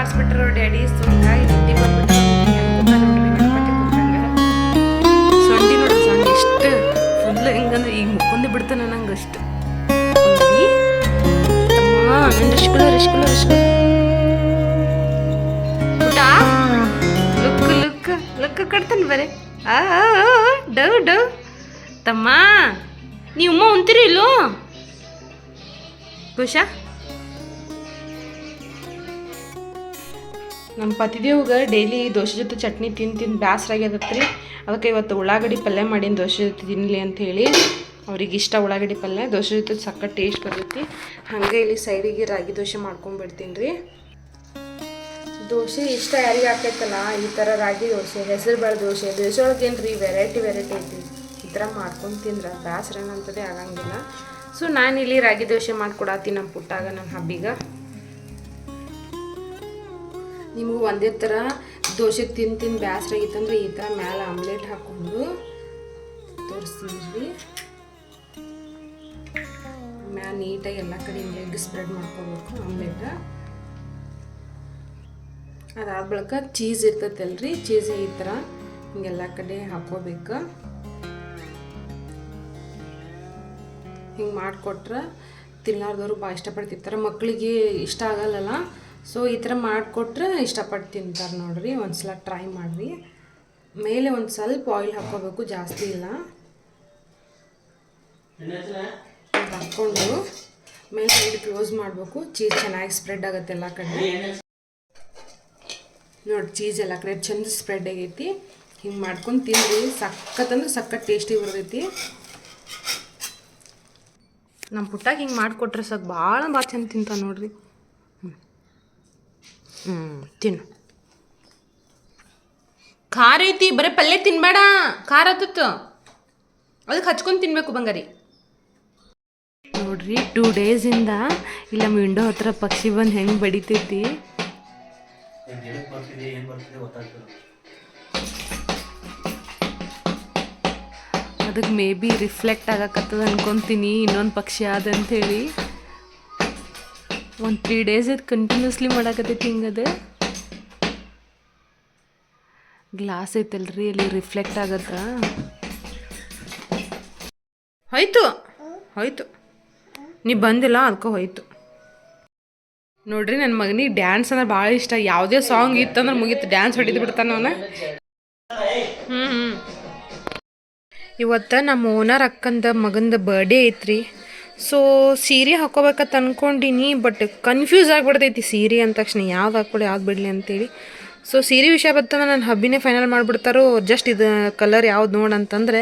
ಮಾಡಿಸ್ಬಿಟ್ರು daddy. So ಹಿಂಗಾಗಿ ನಿದ್ದೆ ಬಂದ್ಬಿಟ್ಟು ನೋಡ್ರಿ ಗಣಪತಿ ಕುಕ್ಕಂಗೆ ಸೊಂಡಿ ನೋಡ್ರಿ ಸೊಂಡಿ ಎಷ್ಟು ಫುಲ್ ಹೆಂಗಂದ್ರೆ ಈಗ ಮುಕ್ಕೊಂಡೆ ಬಿಡ್ತಾನೆ ನಂಗೆ ಅಷ್ಟು ಲುಕ್ ಲುಕ್ ಲುಕ್ ಕೊಡ್ತಾನೆ ಬರೀ ಡವ್ ಡವ್ ತಮ್ಮ ನೀವು ಉಮ್ಮ ಉಂತೀರಿ ಇಲ್ಲೋ ಖುಷಾ. ನಮ್ಮ ಪತಿದೇವ್ಗೆ ಡೈಲಿ ದೋಸೆ ಜೊತೆ ಚಟ್ನಿ ತಿಂದು ಬೇಸರ ಆಗ್ಯದತ್ರಿ. ಅದಕ್ಕೆ ಇವತ್ತು ಉಳ್ಳಾಗಡ್ಡಿ ಪಲ್ಯ ಮಾಡೀನಿ ದೋಸೆ ಜೊತೆ ತಿನ್ನಲಿ ಅಂಥೇಳಿ. ಅವ್ರಿಗೆ ಇಷ್ಟ ಉಳ್ಳಾಗಡ್ಡಿ ಪಲ್ಯ ದೋಸೆ ಜೊತೆ ಸಖತ್ ಟೇಸ್ಟ್ ಬರ್ತೈತಿ. ಹಾಗೆ ಇಲ್ಲಿ ಸೈಡಿಗೆ ರಾಗಿ ದೋಸೆ ಮಾಡ್ಕೊಂಡ್ಬಿಡ್ತೀನಿ ರೀ. ದೋಸೆ ಇಷ್ಟ ಯಾರಿಗೆ ಆಗ್ತೈತಲ್ಲ ಈ ಥರ ರಾಗಿ ದೋಸೆ, ಹೆಸರು ಬೇಳೆ ದೋಸೆ, ದೋಸೆ ಒಳಗೆ ಏನು ರೀ ವೆರೈಟಿ ಐತಿ. ಈ ಥರ ಮಾಡ್ಕೊಂಡು ತಿಂದ್ರೆ ಬೇಸರ ಏನಂತದೇ ಆಗಂಗಿಲ್ಲ. ಸೊ ನಾನಿಲ್ಲಿ ರಾಗಿ ದೋಸೆ ಮಾಡ್ಕೊಡತ್ತೀನಿ ನಮ್ಮ ಪುಟ್ಟಾಗ, ನನ್ನ ಹಬ್ಬಿಗೆ. ನಿಮಗೂ ಒಂದೇ ಥರ ದೋಸೆ ತಿಂದು ಬೇಸರ ಆಗಿತ್ತಂದ್ರೆ ಈ ಥರ ಮ್ಯಾಲೆ ಆಮ್ಲೆಟ್ ಹಾಕ್ಕೊಂಡು ತೋರಿಸ್ತೀನಿ ರೀ. ಮ್ಯಾಲೆ ನೀಟಾಗಿ ಎಲ್ಲ ಕಡೆ ಎಗ್ ಸ್ಪ್ರೆಡ್ ಮಾಡ್ಕೋಬೇಕು ಆಮ್ಲೆಟ್. ಅದಾದ ಬಳಿಕ ಚೀಸ್ ಇರ್ತೈತಲ್ರಿ, ಚೀಸ್ ಈ ಥರ ಹಿಂಗೆಲ್ಲ ಕಡೆ ಹಾಕೋಬೇಕು. ಹಿಂಗೆ ಮಾಡಿಕೊಟ್ರೆ ತಿನ್ನಾರ್ದವ್ರು ಭಾಳ ಇಷ್ಟಪಟ್ಟು ತಿಂತಾರೆ. ಮಕ್ಕಳಿಗೆ ಇಷ್ಟ ಆಗಲ್ಲಲ್ಲ, ಸೊ ಈ ಥರ ಮಾಡಿಕೊಟ್ರೆ ಇಷ್ಟಪಟ್ಟು ತಿಂತಾರೆ ನೋಡ್ರಿ. ಒಂದು ಸಲ ಟ್ರೈ ಮಾಡಿರಿ. ಮೇಲೆ ಒಂದು ಸ್ವಲ್ಪ ಆಯಿಲ್ ಹಾಕ್ಕೋಬೇಕು, ಜಾಸ್ತಿ ಇಲ್ಲ. ಹಾಕ್ಕೊಂಡು ಮೇಲೆ ಸೈಡ್ ಕ್ಲೋಸ್ ಮಾಡಬೇಕು. ಚೀಸ್ ಚೆನ್ನಾಗಿ ಸ್ಪ್ರೆಡ್ ಆಗುತ್ತೆ ಎಲ್ಲ ಕಡೆ ನೋಡಿ. ಚೀಸ್ ಎಲ್ಲ ಕಡೆ ಚಂದ ಸ್ಪ್ರೆಡ್ ಆಗೈತಿ. ಹಿಂಗೆ ಮಾಡ್ಕೊಂಡು ತಿನ್ರಿ, ಸಖತ್ ಅಂದ್ರೆ ಸಖತ್ ಟೇಸ್ಟಿ ಬರ್ತೈತಿ. ನಮ್ಮ ಪುಟ್ಟಾಗ ಹಿಂಗೆ ಮಾಡಿಕೊಟ್ರೆ ಭಾಳ ಚಂದ ತಿಂತ ನೋಡ್ರಿ. ತಿನ್ನು. ಖಾರ ಐತಿ, ಬರೀ ಪಲ್ಯ ತಿನ್ಬೇಡ, ಖಾರ ಆತತ್ತು, ಅದಕ್ಕೆ ಹಚ್ಕೊಂಡು ತಿನ್ಬೇಕು ಬಂಗಾರಿ. ನೋಡ್ರಿ 2 ಡೇಸಿಂದ ಇಲ್ಲ ನಮ್ಮ ವಿಂಡೋ ಹತ್ರ ಪಕ್ಷಿ ಬಂದು ಹೆಂಗೆ ಬಡಿತೈತಿ. ಅದಕ್ಕೆ ಮೇ ಬಿ ರಿಫ್ಲೆಕ್ಟ್ ಆಗಕತ್ತದ ಅನ್ಕೊತೀನಿ ಇನ್ನೊಂದು ಪಕ್ಷಿ ಅದಂಥೇಳಿ. ಒಂದು 3 ಡೇಸ್ ಇದು ಕಂಟಿನ್ಯೂಸ್ಲಿ ಮಾಡಾಕತ್ತೈತಿ. ಹಿಂಗದು ಗ್ಲಾಸ್ ಐತಲ್ರಿ, ಅಲ್ಲಿ ರಿಫ್ಲೆಕ್ಟ್ ಆಗತ್ತ. ಹೋಯ್ತು ಹೋಯ್ತು, ನೀ ಬಂದಿಲ್ಲ ಅದಕ್ಕೆ ಹೋಯ್ತು. ನೋಡ್ರಿ ನನ್ನ ಮಗನಿಗೆ ಡ್ಯಾನ್ಸ್ ಅಂದ್ರೆ ಭಾಳ ಇಷ್ಟ. ಯಾವುದೇ ಸಾಂಗ್ ಇತ್ತಂದ್ರೆ ಮುಗೀತು, ಡ್ಯಾನ್ಸ್ ಹೊಡಿದು ಬಿಡ್ತಾನೆ ಅವನ. ಇವತ್ತು ನಮ್ಮ ಓನರ್ ಅಕ್ಕಂದ ಮಗಂದ ಬರ್ಡೇ ಐತ್ರಿ. ಸೊ ಸೀರೆ ಹಾಕೋಬೇಕಂತ ಅಂದ್ಕೊಂಡಿನಿ, ಬಟ್ ಕನ್ಫ್ಯೂಸ್ ಆಗಿಬಿಡ್ತೈತಿ ಸೀರೆ ಅಂದ ತಕ್ಷಣ ಯಾವ್ದು ಹಾಕ್ಕೊಳ್ಳಿ ಯಾವ್ದು ಬಿಡಲಿ ಅಂತೇಳಿ. ಸೊ ಸೀರೆ ವಿಷಯ ಬರ್ತಂದ್ರೆ ನನ್ನ ಹಬ್ಬಿನೇ ಫೈನಲ್ ಮಾಡಿಬಿಡ್ತಾರೋ, ಜಸ್ಟ್ ಇದು ಕಲರ್ ಯಾವ್ದು ನೋಡಂತಂದರೆ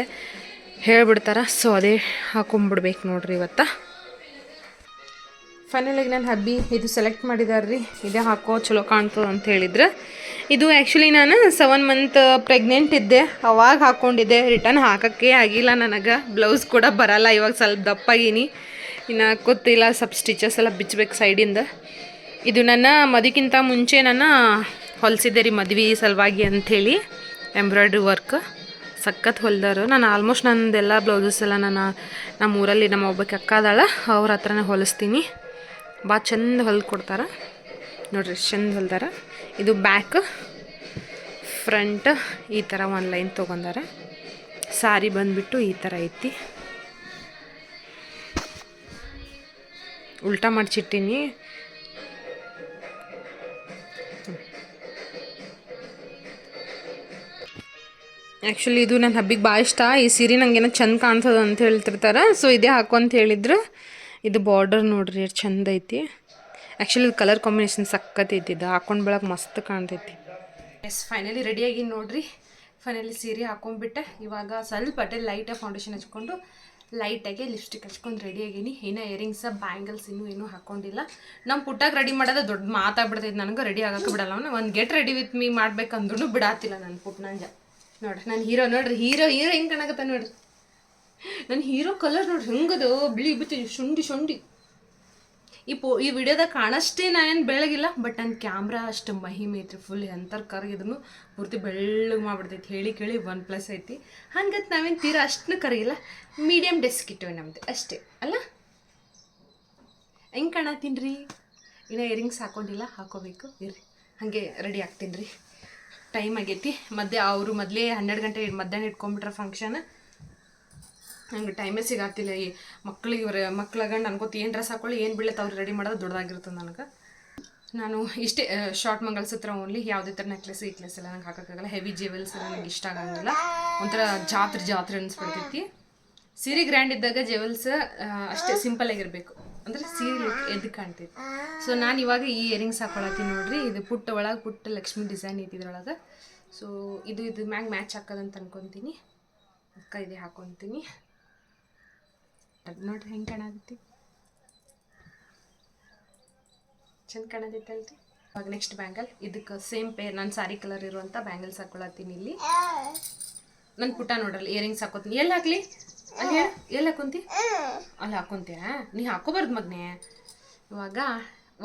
ಹೇಳ್ಬಿಡ್ತಾರೆ. ಸೊ ಅದೇ ಹಾಕೊಂಬಿಡ್ಬೇಕು ನೋಡ್ರಿ ಇವತ್ತು. ಫೈನಲಾಗಿ ನನ್ನ ಹಬ್ಬಿ ಇದು ಸೆಲೆಕ್ಟ್ ಮಾಡಿದಾರ್ರಿ, ಇದೇ ಹಾಕೋ ಚಲೋ ಕಾಣ್ತದೆ ಅಂತ ಹೇಳಿದ್ರೆ. ಇದು ಆ್ಯಕ್ಚುಲಿ ನಾನು 7 ಮಂತ್ ಪ್ರೆಗ್ನೆಂಟ್ ಇದ್ದೆ, ಅವಾಗ ಹಾಕ್ಕೊಂಡಿದ್ದೆ. ರಿಟರ್ನ್ ಹಾಕೋಕ್ಕೆ ಆಗಿಲ್ಲ ನನಗೆ. ಬ್ಲೌಸ್ ಕೂಡ ಬರಲ್ಲ, ಇವಾಗ ಸ್ವಲ್ಪ ದಪ್ಪಾಗೀನಿ, ಇನ್ನು ಗೊತ್ತಿಲ್ಲ, ಸ್ವಲ್ಪ ಸ್ಟಿಚಸ್ ಎಲ್ಲ ಬಿಚ್ಚಬೇಕು ಸೈಡಿಂದ. ಇದು ನನ್ನ ಮದುವೆಗಿಂತ ಮುಂಚೆ ನಾನು ಹೊಲಿಸಿದ್ದೆ ರೀ, ಮದುವೆ ಸಲುವಾಗಿ ಅಂಥೇಳಿ. ಎಂಬ್ರಾಯ್ಡ್ರಿ ವರ್ಕ್ ಸಖತ್ ಹೊಲ್ದಾರು. ನಾನು ಆಲ್ಮೋಸ್ಟ್ ನನ್ನದೆಲ್ಲ ಬ್ಲೌಸಸ್ ಎಲ್ಲ ನಮ್ಮ ಊರಲ್ಲಿ ನಮ್ಮ ಒಬ್ಬಕ್ಕೆ ಅಕ್ಕಾದಾಳ, ಅವ್ರ ಹತ್ರನೇ ಹೊಲಿಸ್ತೀನಿ. ಭಾಳ ಚಂದ ಹೊಲ್ದು ಕೊಡ್ತಾರೆ ನೋಡ್ರಿ, ಚಂದ ಹೊಲ್ದಾರ. ಇದು ಬ್ಯಾಕ್ ಫ್ರಂಟ್ ಈ ಥರ ಒಂದು ಲೈನ್ ತೊಗೊಂಡಾರ. ಸಾರಿ ಬಂದುಬಿಟ್ಟು ಈ ಥರ ಐತಿ, ಉಲ್ಟಾ ಮಾಡಿಸಿಟ್ಟಿನಿ. ಆ್ಯಕ್ಚುಲಿ ಇದು ನನ್ನ ಹಬ್ಬಿಗೆ ಭಾಳ ಇಷ್ಟ. ಈ ಸೀರೆ ನಂಗೇನೋ ಚಂದ ಕಾಣ್ತದೆ ಅಂತ ಹೇಳ್ತಿರ್ತಾರೆ. ಸೊ ಇದೇ ಹಾಕು ಅಂತ ಹೇಳಿದ್ರು. ಇದು ಬಾರ್ಡರ್ ನೋಡ್ರಿ ಎಷ್ಟು ಚಂದ ಐತಿ. ಆ್ಯಕ್ಚುಲಿ ಇದು ಕಲರ್ ಕಾಂಬಿನೇಷನ್ ಸಖತ್ ಐತಿ, ಇದು ಹಾಕೊಂಡು ಬೆಳಗ್ಗೆ ಮಸ್ತ್ ಕಾಣ್ತೈತಿ. ಎಸ್ ಫೈನಲಿ ರೆಡಿಯಾಗಿ ನೋಡ್ರಿ. ಫೈನಲಿ ಸೀರೆ ಹಾಕೊಂಡ್ಬಿಟ್ಟೆ. ಇವಾಗ ಸ್ವಲ್ಪ ಲೈಟಾಗಿ ಫೌಂಡೇಶನ್ ಹಚ್ಕೊಂಡು ಲೈಟಾಗಿ ಲಿಪ್ಸ್ಟಿಕ್ ಹಚ್ಕೊಂಡು ರೆಡಿಯಾಗೀನಿ. ಏನೋ ಇಯರಿಂಗ್ಸ ಬ್ಯಾಂಗಲ್ಸ್ ಇನ್ನೂ ಹಾಕ್ಕೊಂಡಿಲ್ಲ. ನಮ್ಮ ಪುಟ್ಟಾಗ ರೆಡಿ ಮಾಡೋದು ದೊಡ್ಡ ಮಾತಾಗ್ಬಿಡ್ತೈತಿ. ನನಗೂ ರೆಡಿ ಆಗಕ್ಕೆ ಬಿಡಲ್ಲ. ಅವನು ಒಂದು ಗೆಟ್ ರೆಡಿ ವಿತ್ ಮೀ ಮಾಡ್ಬೇಕಂದ್ರೂ ಬಿಡಾತಿಲ್ಲ ನನ್ನ ಪುಟ್ ನಂಜ. ನೋಡ್ರಿ ನನ್ನ ಹೀರೋ ನೋಡ್ರಿ, ಹೀರೋ ಹೆಂಗೆ ಕಾಣಕತ್ತ ನೋಡ್ರಿ. ನನ್ನ ಹೀರೋ ಕಲರ್ ನೋಡ್ರಿ ಹೆಂಗದು, ಬಿಳಿ ಬಿತ್ತಿ ಶುಂಡಿ. ಈ ವಿಡಿಯೋದಾಗ ಕಾಣಷ್ಟೇ ನಾನೇನು ಬೆಳಗಿಲ್ಲ, ಬಟ್ ನನ್ನ ಕ್ಯಾಮ್ರಾ ಅಷ್ಟು ಮಹಿಮೆ ಐತ್ರಿ. ಫುಲ್ ಎಂಥರ ಕರಗಿದ್ರು ಪೂರ್ತಿ ಬೆಳ್ಳಗೆ ಮಾಡಿಬಿಡ್ತೈತಿ. ಹೇಳಿ ಕೇಳಿ 1+ ಐತಿ. ಹಂಗತ್ ನಾವೇನು ತೀರಾ ಅಷ್ಟನ್ನು ಕರಗಿಲ್ಲ, ಮೀಡಿಯಮ್ ಡೆಸ್ಕ್ ಇಟ್ಟವೆ ನಮ್ದು ಅಷ್ಟೇ ಅಲ್ಲ. ಹೆಂಗೆ ಕಾಣತ್ತೀನಿ ರೀ. ಇನ್ನು ಇಯರಿಂಗ್ಸ್ ಹಾಕೊಂಡಿಲ್ಲ, ಹಾಕೋಬೇಕು ಇರ್ರಿ. ಹಾಗೆ ರೆಡಿ ಆಗ್ತೀನಿ ರೀ. ಟೈಮ್ ಆಗೈತಿ. ಅವರು ಮೊದಲೇ 12 ಗಂಟೆ ಮಧ್ಯಾಹ್ನ ಇಟ್ಕೊಂಡ್ಬಿಟ್ರೆ ಫಂಕ್ಷನ್. ನಂಗೆ ಟೈಮೇ ಸಿಗಾತಿಲ್ಲ. ಈ ಮಕ್ಳಿಗೆ ಅನ್ಕೋತಿ ಏನು ಡ್ರೆಸ್ ಹಾಕೊಳ್ಳಿ ಏನು ಬೀಳತ್ತೆ ಅವ್ರು ರೆಡಿ ಮಾಡೋದು ದೊಡ್ಡದಾಗಿರ್ತದೆ ನನಗೆ. ನಾನು ಇಷ್ಟೇ ಶಾರ್ಟ್ ಮಂಗಲಸೂತ್ರ ಓನ್ಲಿ. ಯಾವುದೇ ಥರ ನೆಕ್ಲೆಸ್ ಎಲ್ಲ ನಂಗೆ ಹಾಕೋಕ್ಕಾಗಲ್ಲ. ಹೆವಿ ಜೆವೆಲ್ಸ್ ಎಲ್ಲ ನಂಗೆ ಇಷ್ಟ ಆಗಂಗಿಲ್ಲ. ಒಂಥರ ಜಾತ್ರೆ ಅನಿಸ್ಬಿಡ್ತೈತಿ. ಸೀರೆ ಗ್ರ್ಯಾಂಡ್ ಇದ್ದಾಗ ಜೆವೆಲ್ಸ್ ಅಷ್ಟೇ ಸಿಂಪಲ್ ಆಗಿರಬೇಕು, ಅಂದರೆ ಸೀರೆ ಲುಕ್ ಎದ್ದು ಕಾಣ್ತೈತಿ. ಸೊ ನಾನು ಇವಾಗ ಈ ಇಯರಿಂಗ್ಸ್ ಹಾಕೊಳತ್ತೀನಿ ನೋಡ್ರಿ. ಇದು ಪುಟ್ಟ ಲಕ್ಷ್ಮಿ ಡಿಸೈನ್ ಐತಿ ಇದ್ರೊಳಗೆ. ಸೊ ಇದು ಮ್ಯಾಗ ಮ್ಯಾಚ್ ಹಾಕೋದಂತ ಅನ್ಕೊತೀನಿ. ಇದೆ ಹಾಕೊತೀನಿ ನೋಡ್ರಿ ಹೆಂಗೆ ಕಾಣಾಕತ್ತಿ, ಚಂದ ಕಾಣತೈತಲ್ರಿ. ಇವಾಗ ನೆಕ್ಸ್ಟ್ ಬ್ಯಾಂಗಲ್. ಇದಕ್ಕೆ ಸೇಮ್ ಪೇರ್ ನಾನು ಸಾರಿ ಕಲರ್ ಇರುವಂಥ ಬ್ಯಾಂಗಲ್ಸ್ ಹಾಕೊಳತ್ತೀನಿ ಇಲ್ಲಿ. ನನ್ನ ಪುಟ್ಟ ನೋಡ್ರಲ್ಲ ಇಯರಿಂಗ್ಸ್ ಹಾಕೋತೀನಿ. ಎಲ್ಲಿ ಹಾಕ್ಲಿ? ಅಲ್ಲಿ ಎಲ್ಲಿ ಹಾಕೊಂತಿ? ಅಲ್ಲಿ ಹಾಕೊಂತೀಯ? ನೀ ಹಾಕೋಬಾರ್ದು ಮಗನೇ. ಇವಾಗ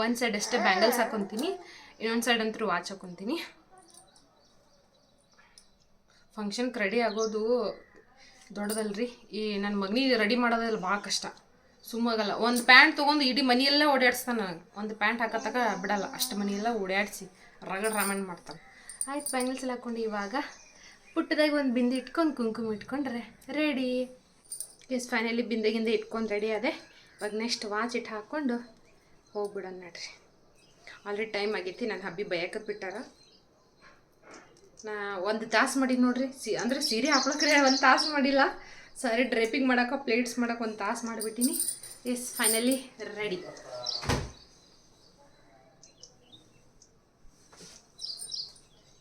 ಒಂದು ಸೈಡ್ ಅಷ್ಟೇ ಬ್ಯಾಂಗಲ್ಸ್ ಹಾಕೊತೀನಿ, ಇನ್ನೊಂದು ಸೈಡ್ ಅಂತೂ ವಾಚ್ ಹಾಕೊತೀನಿ. ಫಂಕ್ಷನ್ಗೆ ರೆಡಿ ಆಗೋದು ದೊಡ್ಡದಲ್ರಿ. ಈ ನನ್ನ ಮಗನಿಗೆ ರೆಡಿ ಮಾಡೋದ್ರಲ್ಲಿ ಭಾಳ ಕಷ್ಟ. ಸುಮ್ಮಾಗಲ್ಲ. ಒಂದು ಪ್ಯಾಂಟ್ ತೊಗೊಂಡು ಇಡೀ ಮನೆಯೆಲ್ಲ ಓಡಾಡಿಸ್ತಾನೆ. ನನಗೆ ಒಂದು ಪ್ಯಾಂಟ್ ಹಾಕೋತಕ ಬಿಡಲ್ಲ. ಅಷ್ಟು ಮನೆಯೆಲ್ಲ ಓಡಾಡಿಸಿ ರಾಮಾಯಣ ಮಾಡ್ತಾನೆ. ಆಯ್ತು, ಬ್ಯಾಂಗಲ್ಸ್ ಎಲ್ಲ ಹಾಕ್ಕೊಂಡು ಇವಾಗ ಪುಟ್ಟದಾಗಿ ಒಂದು ಬಿಂದೆ ಇಟ್ಕೊಂಡು ಕುಂಕುಮ ಇಟ್ಕೊಂಡ್ರೆ ರೆಡಿ. ಫೈನಲಿ ಬಿಂದೆಗಿಂದ ಇಟ್ಕೊಂಡು ರೆಡಿ ಅದೇ. ಇವಾಗ ನೆಕ್ಸ್ಟ್ ವಾಚ್ ಇಟ್ಟು ಹಾಕ್ಕೊಂಡು ಹೋಗ್ಬಿಡೋಣ ನೋಡ್ರಿ. ಆಲ್ರೆಡಿ ಟೈಮ್ ಆಗೈತಿ. ನನ್ನ ಹಬ್ಬಿ ಬಯಕತ್ ಬಿಟ್ಟಾರ. ನಾ 1 ತಾಸು ಮಾಡಿದ್ದು ನೋಡ್ರಿ. ಅಂದರೆ ಸೀರೆ ಹಾಕ್ಳಕ್ರೆ 1 ತಾಸು ಮಾಡಿಲ್ಲ. ಸರಿ ಡ್ರೈಪಿಂಗ್ ಮಾಡೋಕೆ ಪ್ಲೇಟ್ಸ್ ಮಾಡೋಕೆ 1 ತಾಸು ಮಾಡಿಬಿಟ್ಟಿನಿ. Finally ready.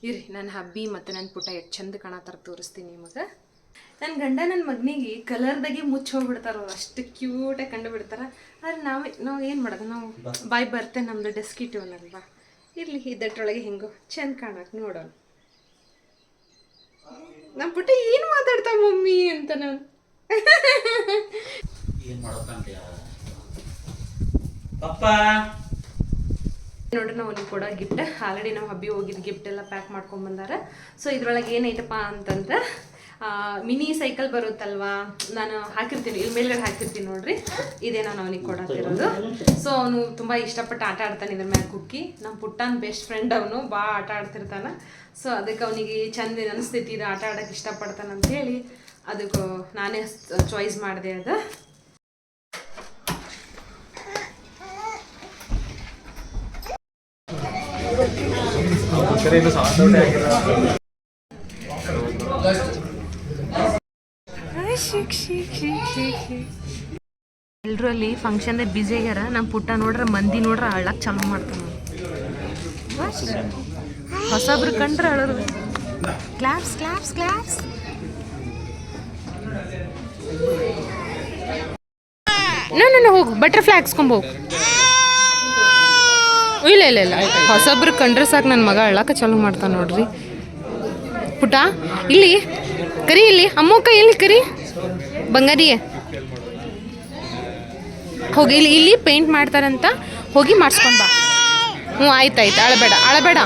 ಇರಿ ನನ್ನ ಹಬ್ಬಿ ಮತ್ತು ನನ್ನ ಪುಟ್ಟ ಎಷ್ಟು ಚಂದ ಕಾಣತ್ತಾರ ತೋರಿಸ್ತೀನಿ ನಿಮಗೆ. ನನ್ನ ಗಂಡ ನನ್ನ ಮಗನಿಗೆ ಕಲರ್ದಾಗೆ ಮುಚ್ಚಿ ಹೋಗ್ಬಿಡ್ತಾರೆ ಅವ್ರು. ಅಷ್ಟು ಕ್ಯೂಟಾಗಿ ಕಂಡು ಬಿಡ್ತಾರೆ. ಆದರೆ ನಾವು ಏನು ಮಾಡೋದು, ನಾವು ಬಾಯ್ ಬರ್ತೆ ನಮ್ಮದು ಡೆಸ್ಕ್ ಇಟ್ಟಿವನಲ್ವಾ. ಇರಲಿ, ಇದ್ದಟ್ರೊಳಗೆ ಹೆಂಗೋ ಚಂದ ಕಾಣಕ್ಕೆ ನೋಡೋಣ. ನಮ್ಮ ಪುಟ್ಟ ಏನು ಮಾತಾಡ್ತಾ ಮಮ್ಮಿ ಅಂತ ನಾನು ನೋಡ್ರಿ. ನಾವು ಅವ್ನಿಗೆ ಕೊಡೋ ಗಿಫ್ಟ್ ಆಲ್ರೆಡಿ ನಮ್ಮ ಹಬ್ಬಿ ಹೋಗಿದ್ದು ಗಿಫ್ಟ್ ಎಲ್ಲ ಪ್ಯಾಕ್ ಮಾಡ್ಕೊಂಡು ಬಂದಾರ. ಸೊ ಇದ್ರೊಳಗೆ ಏನೈತಪ್ಪ ಅಂತಂದ್ರೆ ಮಿನಿ ಸೈಕಲ್ ಬರುತ್ತಲ್ವಾ, ನಾನು ಹಾಕಿರ್ತೀನಿ ಇಲ್ಲಿ ಮೇಲ್ಗಡೆ ಹಾಕಿರ್ತೀನಿ ನೋಡ್ರಿ. ಇದೇ ನಾನು ಅವನಿಗೆ ಕೊಡತ್ತಿರೋದು. ಸೊ ಅವನು ತುಂಬ ಇಷ್ಟಪಟ್ಟು ಆಟ ಆಡ್ತಾನೆ ಇದ್ರ ಮ್ಯಾಗ ಕುಕ್ಕಿ. ನಮ್ಮ ಪುಟ್ಟನ ಬೆಸ್ಟ್ ಫ್ರೆಂಡ್ ಅವನು, ಭಾಳ ಆಟ ಆಡ್ತಿರ್ತಾನೆ. ಸೊ ಅದಕ್ಕೆ ಅವನಿಗೆ ಚಂದ ಅನಿಸ್ತೈತಿ ಇದು ಆಟ ಆಡೋಕ್ಕೆ ಇಷ್ಟಪಡ್ತಾನೆ ಅಂಥೇಳಿ ಅದಕ್ಕೆ ನಾನೇ ಚಾಯ್ಸ್ ಮಾಡಿದೆ ಅದು. ಎಲ್ಲರೂ ಅಲ್ಲಿ ಫಂಕ್ಷನ್ದಾಗ ಬ್ಯುಸಿ ಆಗ್ಯಾರ. ನಮ್ಮ ಪುಟ್ಟ ನೋಡ್ರೆ ಮಂದಿ ನೋಡ್ರೆ ಅಳ್ಳಕ್ಕೆ ಚಾಲು ಮಾಡ್ತಾನೆ. ಹೊಸಬ್ರು ಕಂಡ್ರೆ ಅಳೋರು. Claps claps claps. ನಾನು ಹೋಗು ಬಟರ್ಫ್ಲೈ ಹಾಕ್ಸ್ಕೊಂಬೋಗು. ಇಲ್ಲ ಹೊಸಬ್ರು ಕಂಡ್ರೆ ಸಾಕು ನನ್ನ ಮಗ ಅಳ್ಳಕ್ಕೆ ಚಾಲು ಮಾಡ್ತಾನೆ ನೋಡ್ರಿ. ಪುಟ್ಟ ಇಲ್ಲಿ ಕರಿ, ಇಲ್ಲಿ ಅಮ್ಮಕ್ಕ ಎಲ್ಲಿ ಕರಿ ಬಂಗಾರಿಯೇ ಹೋಗಿ. ಇಲ್ಲಿ ಪೇಂಟ್ ಮಾಡ್ತಾರಂತ, ಹೋಗಿ ಮಾಡಿಸ್ಕೊಂಡ್ ಬಾ. ಹ್ಞೂ ಆಯ್ತಾಯ್ತು, ಅಳಬೇಡ.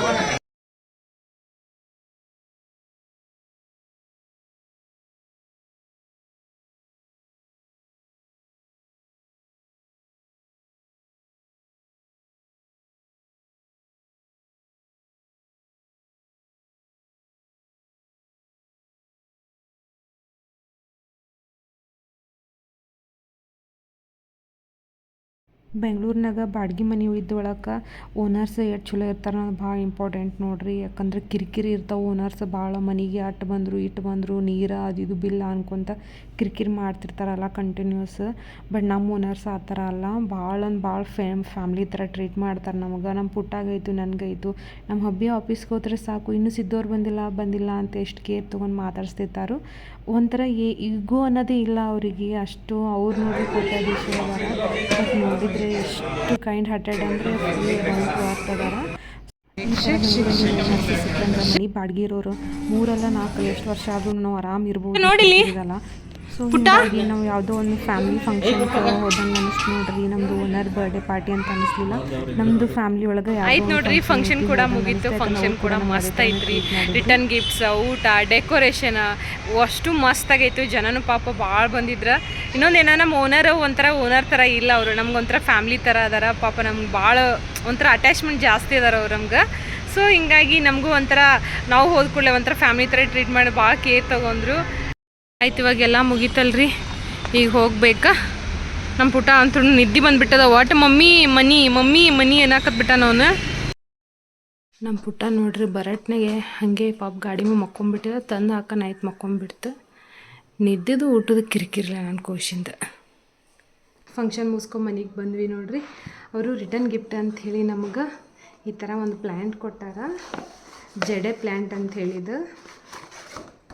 ಬೆಂಗಳೂರಿನಾಗ ಬಾಡ್ಗೆ ಮನೆ ಇದ್ದೊಳಗೆ ಓನರ್ಸ್ ಎಷ್ಟು ಚಲೋ ಇರ್ತಾರೆ ಅನ್ನೋದು ಭಾಳ ಇಂಪಾರ್ಟೆಂಟ್ ನೋಡ್ರಿ. ಯಾಕಂದ್ರೆ ಕಿರಿಕಿರಿ ಇರ್ತಾವೆ ಓನರ್ಸ್ ಭಾಳ. ಮನೆಗೆ ಅಟ್ಟು ಬಂದರು ನೀರು ಅದು ಇದು ಬಿಲ್ ಅನ್ಕೊಂತ ಕಿರಿಕಿರಿ ಮಾಡ್ತಿರ್ತಾರಲ್ಲ ಕಂಟಿನ್ಯೂಸ್. ಬಟ್ ನಮ್ಮ ಓನರ್ಸ್ ಆ ಥರ ಅಲ್ಲ. ಭಾಳ ಫ್ಯಾಮ್ಲಿ ಥರ ಟ್ರೀಟ್ ಮಾಡ್ತಾರೆ ನಮಗೆ. ನಮ್ಮ ಪುಟ್ಟಾಗೈತು, ನನಗೈತು. ನಮ್ಮ ಹಬ್ಬಿ ಆಫೀಸ್ಗೆ ಹೋದ್ರೆ ಸಾಕು, ಇನ್ನೂ ಸಿದ್ದವ್ರು ಬಂದಿಲ್ಲ ಅಂತ ಎಷ್ಟು ಕೇರ್ ತೊಗೊಂಡು ಮಾತಾಡ್ಸ್ತಿರ್ತಾರೋ. ಒಂಥರ ಈಗೋ ಅನ್ನೋದೇ ಇಲ್ಲ ಅವರಿಗೆ. ಅಷ್ಟು ಅವ್ರು ನೋಡಿ ಕೋಟ್ಯಾಧೀಶರದಾರ. ಬಟ್ ನೋಡಿದರೆ ಎಷ್ಟು ಕೈಂಡ್ ಹಾರ್ಟೆಡ್ ಅಂದರೆ ಆಗ್ತದಾರ. ಮನೆ ಬಾಡ್ಗೆ ಇರೋರು 3 ಅಲ್ಲ 4 ಎಷ್ಟು ವರ್ಷ ಆದ್ರೂ ನಾವು ಆರಾಮ್ ಇರ್ಬೋದು ನೋಡಿಲ್ಲ. ಸೊ ಹೀಗಾಗಿ ನಾವು ಯಾವುದೋ ಒಂದು ಫ್ಯಾಮಿಲಿ ಫಂಕ್ಷನ್ಗೆ ಹೋದಂಗೆ ಅನ್ನಿಸ್ತು ನೋಡ್ರಿ. ನಮ್ಮದು ಓನರ್ ಬರ್ಡೇ ಪಾರ್ಟಿ ಅಂತ ಅನ್ನಿಸ್ಲಿಲ್ಲ. ನಮ್ಮದು ಫ್ಯಾಮಿಲಿ ಒಳಗೆ ಆಯ್ತು ನೋಡ್ರಿ. ಫಂಕ್ಷನ್ ಕೂಡ ಮುಗೀತು. ಫಂಕ್ಷನ್ ಕೂಡ ಮಸ್ತ್ ಐತ್ರಿ. ರಿಟರ್ನ್ ಗಿಫ್ಟ್ಸ್, ಊಟ, ಡೆಕೋರೇಷನ್ ಅಷ್ಟು ಮಸ್ತ್ ಆಗೈತು. ಜನನು ಪಾಪ ಭಾಳ ಬಂದಿದ್ರು. ಇನ್ನೊಂದು ಏನೋ ನಮ್ಮ ಓನರ್ ಥರ ಇಲ್ಲ ಅವರು. ನಮ್ಗೆ ಒಂಥರ ಫ್ಯಾಮಿಲಿ ಥರ ಅದಾರ ಪಾಪ. ನಮ್ಗೆ ಭಾಳ ಒಂಥರ ಅಟ್ಯಾಚ್ಮೆಂಟ್ ಜಾಸ್ತಿ ಅದಾರ ಅವ್ರು ನಮ್ಗೆ. ಸೊ ಸೊ ಹಿಂಗಾಗಿ ನಮಗೂ ಒಂಥರ ನಾವು ಹೋದ ಕೂಡಲೇ ಒಂಥರ ಫ್ಯಾಮಿಲಿ ಥರ ಟ್ರೀಟ್ ಮಾಡಿ ಭಾಳ ಕೇರ್ ತೊಗೊಂಡ್ರು. ಆಯ್ತು ಇವಾಗೆಲ್ಲ ಮುಗೀತಲ್ರಿ, ಈಗ ಹೋಗ್ಬೇಕಾ. ನಮ್ಮ ಪುಟ ಅಂತೂ ನಿದ್ದೆ ಬಂದುಬಿಟ್ಟದ. ವಾಟ್ ಮಮ್ಮಿ ಮನಿ ಮಮ್ಮಿ ಮನಿ ಏನಾಕತ್ಬಿಟ್ಟ ಅವನು. ನಮ್ಮ ಪುಟ್ಟ ನೋಡ್ರಿ ಬರಟ್ನಾಗೆ ಹಾಗೆ ಪಾಪ ಗಾಡಿ ಮೇಲೆ ಮಕ್ಕೊಂಬಿಟ್ಟಿದ, ತಂದು ಹಾಕೋಣ ಆಯ್ತು ಮಕ್ಕೊಂಬಿಡ್ತು. ನಿದ್ದೆದು ಊಟದ ಕಿರಿಕಿರಲ್ಲ ನನ್ನ ಕೋಶಿಂದ. ಫಂಕ್ಷನ್ ಮುಗಿಸ್ಕೊಂಡು ಮನೆಗೆ ಬಂದ್ವಿ ನೋಡ್ರಿ. ಅವರು ರಿಟರ್ನ್ ಗಿಫ್ಟ್ ಅಂಥೇಳಿ ನಮಗೆ ಈ ಥರ ಒಂದು ಪ್ಲ್ಯಾಂಟ್ ಕೊಟ್ಟಾರ, ಜಡೆ ಪ್ಲ್ಯಾಂಟ್ ಅಂತ ಹೇಳಿದ್ದು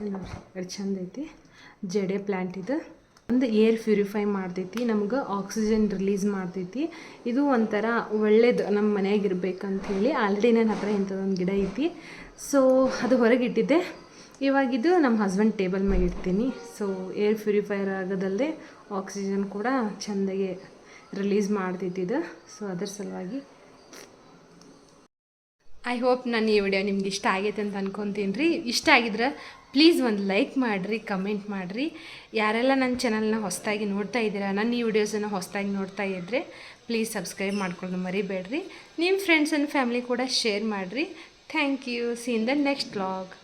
ನೋಡಿರಿ, ಅದು ಚಂದ ಐತಿ. ಜಡೆ ಪ್ಲ್ಯಾಂಟ್ ಇದು ಒಂದು ಏರ್ ಪ್ಯೂರಿಫೈ ಮಾಡ್ತೈತಿ, ನಮ್ಗೆ ಆಕ್ಸಿಜನ್ ರಿಲೀಸ್ ಮಾಡ್ತೈತಿ. ಇದು ಒಂಥರ ಒಳ್ಳೇದು ನಮ್ಮ ಮನೆಯಾಗಿರ್ಬೇಕಂಥೇಳಿ. ಆಲ್ರೆಡಿ ನನ್ನ ಹತ್ರ ಇಂಥದ್ದೊಂದು ಗಿಡ ಐತಿ, ಸೊ ಅದು ಹೊರಗಿಟ್ಟಿದ್ದೆ. ಇವಾಗಿದು ನಮ್ಮ ಹಸ್ಬೆಂಡ್ ಟೇಬಲ್ ಮೇಲೆ ಇಡ್ತೀನಿ. ಸೊ ಏರ್ ಪ್ಯೂರಿಫೈಯರ್ ಆಗೋದಲ್ಲದೆ ಆಕ್ಸಿಜನ್ ಕೂಡ ಚೆಂದಾಗೆ ರಿಲೀಸ್ ಮಾಡ್ತೈತಿ ಇದು. ಸೊ ಅದ್ರ ಸಲುವಾಗಿ ಐ ಹೋಪ್ ನಾನು ಈ ವಿಡಿಯೋ ನಿಮ್ಗೆ ಇಷ್ಟ ಆಗೈತೆ ಅಂತ ಅನ್ಕೊತೀನಿ ರೀ. ಇಷ್ಟ ಆಗಿದ್ರೆ ಪ್ಲೀಸ್ ಒಂದು ಲೈಕ್ ಮಾಡಿರಿ, ಕಮೆಂಟ್ ಮಾಡಿರಿ. ಯಾರೆಲ್ಲ ನನ್ನ ಚಾನಲ್ನ ಹೊಸದಾಗಿ ನೋಡ್ತಾ ಇದ್ದೀರಾ, ನನ್ನ ಈ ವಿಡಿಯೋಸನ್ನು ಹೊಸದಾಗಿ ನೋಡ್ತಾ ಇದ್ದರೆ ಪ್ಲೀಸ್ ಸಬ್ಸ್ಕ್ರೈಬ್ ಮಾಡ್ಕೊಂಡು ಮರಿಬೇಡ್ರಿ. ನಿಮ್ಮ ಫ್ರೆಂಡ್ಸ್ ಆ್ಯಂಡ್ ಫ್ಯಾಮಿಲಿ ಕೂಡ ಶೇರ್ ಮಾಡಿರಿ. Thank you. See in the next vlog.